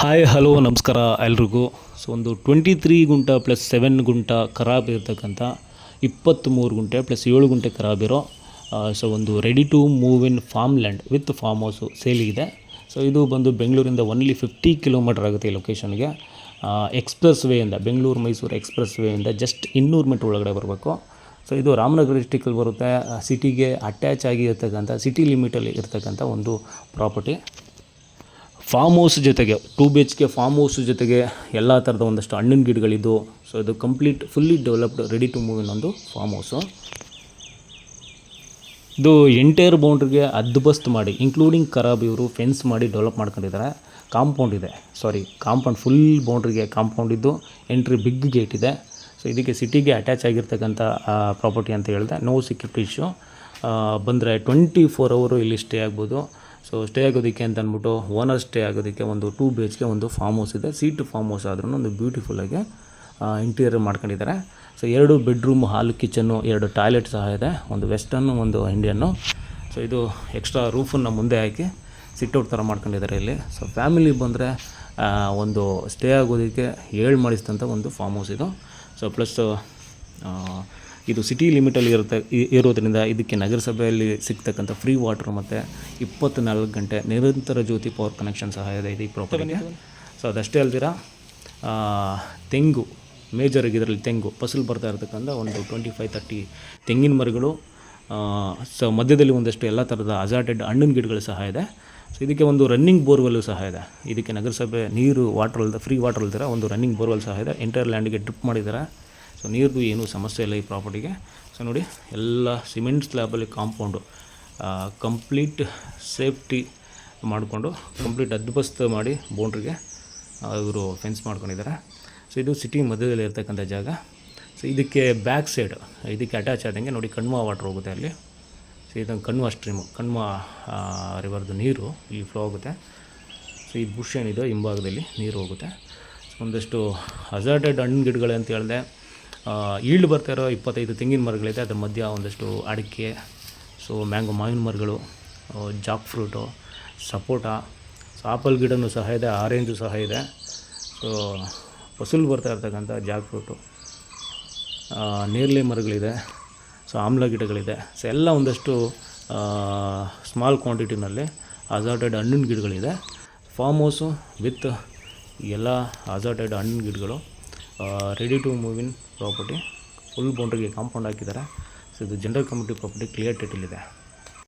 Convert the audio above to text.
Hi hello ನಮಸ್ಕಾರ ಎಲ್ರಿಗೂ. So ಒಂದು 23 ಗುಂಟ ಪ್ಲಸ್ 7 ಗುಂಟ ಖರಾಬ್ ಇರ್ತಕ್ಕಂಥ 23 ಗುಂಟೆ ಪ್ಲಸ್ 7 ಗುಂಟೆ ಖರಾಬ್ ಇರೋ ಸೊ ಒಂದು ready to move in farm land with farm house ಸೇಲಿಗಿದೆ. ಸೊ ಇದು ಬಂದು ಬೆಂಗಳೂರಿಂದ ಒನ್ಲಿ 50 ಕಿಲೋಮೀಟರ್ ಆಗುತ್ತೆ ಈ ಲೊಕೇಶನ್ಗೆ. ಎಕ್ಸ್ಪ್ರೆಸ್ ವೇಯಿಂದ ಬೆಂಗಳೂರು ಮೈಸೂರು ಎಕ್ಸ್ಪ್ರೆಸ್ ವೇಯಿಂದ ಜಸ್ಟ್ 200 ಮೀಟ್ರ್ ಒಳಗಡೆ ಬರಬೇಕು. ಸೊ ಇದು ರಾಮನಗರ ಡಿಸ್ಟಿಕಲ್ಲಿ ಬರುತ್ತೆ. ಸಿಟಿಗೆ ಅಟ್ಯಾಚ್ ಆಗಿ ಇರ್ತಕ್ಕಂಥ ಸಿಟಿ ಲಿಮಿಟಲ್ಲಿ ಇರ್ತಕ್ಕಂಥ ಒಂದು ಪ್ರಾಪರ್ಟಿ. ಫಾರ್ಮ್ ಹೌಸ್ ಜೊತೆಗೆ 2 BHK ಫಾರ್ಮ್ ಹೌಸ್ ಜೊತೆಗೆ ಎಲ್ಲ ಥರದ ಒಂದಷ್ಟು ಹಣ್ಣಿನ ಗಿಡಗಳಿದ್ದು. ಸೊ ಇದು complete fully developed ready to move in ಒಂದು ಫಾರ್ಮ್ ಹೌಸು. ಇದು ಎಂಟೈರ್ ಬೌಂಡ್ರಿಗೆ ಅದ್ಬಸ್ತ್ ಮಾಡಿ ಇನ್ಕ್ಲೂಡಿಂಗ್ ಖರಾಬ್ ಇವರು ಫೆನ್ಸ್ ಮಾಡಿ ಡೆವಲಪ್ ಮಾಡ್ಕೊಂಡಿದ್ದಾರೆ. ಕಾಂಪೌಂಡ್ ಫುಲ್ ಬೌಂಡ್ರಿಗೆ ಕಾಂಪೌಂಡ್ ಇದ್ದು ಎಂಟ್ರಿ ಬಿಗ್ ಗೇಟ್ ಇದೆ. ಸೊ ಇದಕ್ಕೆ ಸಿಟಿಗೆ ಅಟ್ಯಾಚ್ ಆಗಿರ್ತಕ್ಕಂಥ ಪ್ರಾಪರ್ಟಿ ಅಂತ ಹೇಳಿದೆ. No security issue. ಬಂದರೆ 24 ಅವರು ಇಲ್ಲಿ ಸ್ಟೇ ಆಗ್ಬೋದು. ಸೊ ಸ್ಟೇ ಆಗೋದಕ್ಕೆ ಅಂತ ಅಂದ್ಬಿಟ್ಟು ಓನರ್ ಸ್ಟೇ ಆಗೋದಕ್ಕೆ ಒಂದು 2 BHK ಒಂದು ಫಾರ್ಮ್ ಹೌಸ್ ಇದೆ. ಸೀಟ್ ಫಾರ್ಮ್ ಹೌಸ್ ಆದ್ರೂ ಒಂದು ಬ್ಯೂಟಿಫುಲ್ಲಾಗಿ ಇಂಟೀರಿಯರ್ ಮಾಡ್ಕೊಂಡಿದ್ದಾರೆ. ಸೊ 2 ಬೆಡ್ರೂಮ್, ಹಾಲ್, ಕಿಚನ್ನು, 2 ಟಾಯ್ಲೆಟ್ ಸಹ ಇದೆ. ಒಂದು ವೆಸ್ಟರ್ನು, ಒಂದು ಇಂಡಿಯನ್ನು. ಸೊ ಇದು ಎಕ್ಸ್ಟ್ರಾ ರೂಫನ್ನು ಮುಂದೆ ಹಾಕಿ ಸಿಟ್ಔಟ್ ಥರ ಮಾಡ್ಕೊಂಡಿದ್ದಾರೆ ಇಲ್ಲಿ. ಸೊ ಫ್ಯಾಮಿಲಿ ಬಂದರೆ ಒಂದು ಸ್ಟೇ ಆಗೋದಕ್ಕೆ 7 ಮಾಡಿಸಿದಂಥ ಒಂದು ಫಾರ್ಮ್ ಹೌಸ್ ಇದು. ಸೊ ಪ್ಲಸ್ ಇದು ಸಿಟಿ ಲಿಮಿಟಲ್ಲಿ ಇರೋದ್ರಿಂದ ಇದಕ್ಕೆ ನಗರಸಭೆಯಲ್ಲಿ ಸಿಗ್ತಕ್ಕಂಥ ಫ್ರೀ ವಾಟ್ರ್ ಮತ್ತು 24 ಗಂಟೆ ನಿರಂತರ ಜ್ಯೋತಿ ಪವರ್ ಕನೆಕ್ಷನ್ ಸಹ ಇದೆ ಈ ಪ್ರಾಪರ್ಟಿಗೆ. ಸೊ ಅದಷ್ಟೇ ಅಲ್ದಿರ ತೆಂಗು ಮೇಜರಾಗಿ ಇದರಲ್ಲಿ ತೆಂಗು ಫಸಲು ಬರ್ತಾ ಇರತಕ್ಕಂಥ ಒಂದು 25-30 ತೆಂಗಿನ ಮರಗಳು. ಸೊ ಮಧ್ಯದಲ್ಲಿ ಒಂದಷ್ಟು ಎಲ್ಲ ಥರದ ಅಜಾರ್ಟೆಡ್ ಹಣ್ಣಿನ ಗಿಡಗಳು ಸಹ ಇದೆ. ಸೊ ಇದಕ್ಕೆ ಒಂದು ರನ್ನಿಂಗ್ ಬೋರ್ವೆಲ್ಲು ಸಹ ಇದೆ. ಇದಕ್ಕೆ ನಗರಸಭೆ ನೀರು ಫ್ರೀ ವಾಟರ್ ಅಲ್ದಿರ ಒಂದು ರನ್ನಿಂಗ್ ಬೋರ್ವೆಲ್ ಸಹ ಇದೆ. ಎಂಟೈರ್ ಲ್ಯಾಂಡಿಗೆ ಡ್ರಿಪ್ ಮಾಡಿದ್ದಾರೆ. ಸೊ ನೀರ್ದು ಏನೂ ಸಮಸ್ಯೆ ಇಲ್ಲ ಈ ಪ್ರಾಪರ್ಟಿಗೆ. ಸೊ ನೋಡಿ, ಎಲ್ಲ ಸಿಮೆಂಟ್ ಸ್ಲ್ಯಾಬಲ್ಲಿ ಕಾಂಪೌಂಡು ಕಂಪ್ಲೀಟ್ ಸೇಫ್ಟಿ ಮಾಡಿಕೊಂಡು ಕಂಪ್ಲೀಟ್ ಅದ್ಬಸ್ತ್ ಮಾಡಿ ಬೌಂಡ್ರಿಗೆ ಇವರು ಫೆನ್ಸ್ ಮಾಡ್ಕೊಂಡಿದ್ದಾರೆ. ಸೊ ಇದು ಸಿಟಿ ಮಧ್ಯದಲ್ಲಿ ಇರ್ತಕ್ಕಂಥ ಜಾಗ. ಸೊ ಇದಕ್ಕೆ ಬ್ಯಾಕ್ ಸೈಡ್ ಇದಕ್ಕೆ ಅಟ್ಯಾಚ್ ಆದಂಗೆ ನೋಡಿ ಕಣ್ವ ವಾಟ್ರ್ ಹೋಗುತ್ತೆ ಅಲ್ಲಿ. ಸೊ ಇದೊಂದು ಕಣ್ವ ಸ್ಟ್ರೀಮು, ಕಣ್ವ ರಿವರ್ದು ನೀರು ಇಲ್ಲಿ ಫ್ಲೋ ಆಗುತ್ತೆ. ಸೊ ಈ ಬುಷ್ ಏನಿದೆ ಹಿಂಭಾಗದಲ್ಲಿ ನೀರು ಹೋಗುತ್ತೆ. ಸೊ ಒಂದಷ್ಟು ಹಜಾರ್ಟೆಡ್ ಹಣ್ಣಿನ ಗಿಡಗಳೇ ಅಂತ ಹೇಳಿದೆ. ಈಲ್ಡ್ ಬರ್ತಾ ಇರೋ 25 ತೆಂಗಿನ ಮರಗಳಿದೆ. ಅದ್ರ ಮಧ್ಯ ಒಂದಷ್ಟು ಅಡಿಕೆ, ಸೊ ಮ್ಯಾಂಗೋ ಮಾವಿನ ಮರಗಳು, ಜಾಕ್ ಫ್ರೂಟು, ಸಪೋಟ, ಸೊ ಆಪಲ್ ಗಿಡನೂ ಸಹ ಇದೆ, ಆರೆಂಜು ಸಹ ಇದೆ. ಸೊ ಫಸಲು ಬರ್ತಾ ಇರ್ತಕ್ಕಂಥ ಜಾಕ್ ಫ್ರೂಟು, ನೇರಳೆ ಮರಗಳಿದೆ. ಸೊ ಆಮ್ಲ ಗಿಡಗಳಿದೆ. ಸೊ ಎಲ್ಲ ಒಂದಷ್ಟು ಸ್ಮಾಲ್ ಕ್ವಾಂಟಿಟಿನಲ್ಲಿ ಅಜಾರ್ಟೆಡ್ ಹಣ್ಣಿನ ಗಿಡಗಳಿದೆ. ಫಾರ್ಮ್ ಹೌಸು ವಿತ್ ಎಲ್ಲ ಅಜಾರ್ಟೆಡ್ ಹಣ್ಣಿನ ಗಿಡಗಳು, ready to move in property. Full ಬೌಂಡ್ರಿಗೆ ಕಾಂಪೌಂಡ್ ಹಾಕಿದ್ದಾರೆ. ಸೊ ಇದು general community property, clear title ಇದೆ.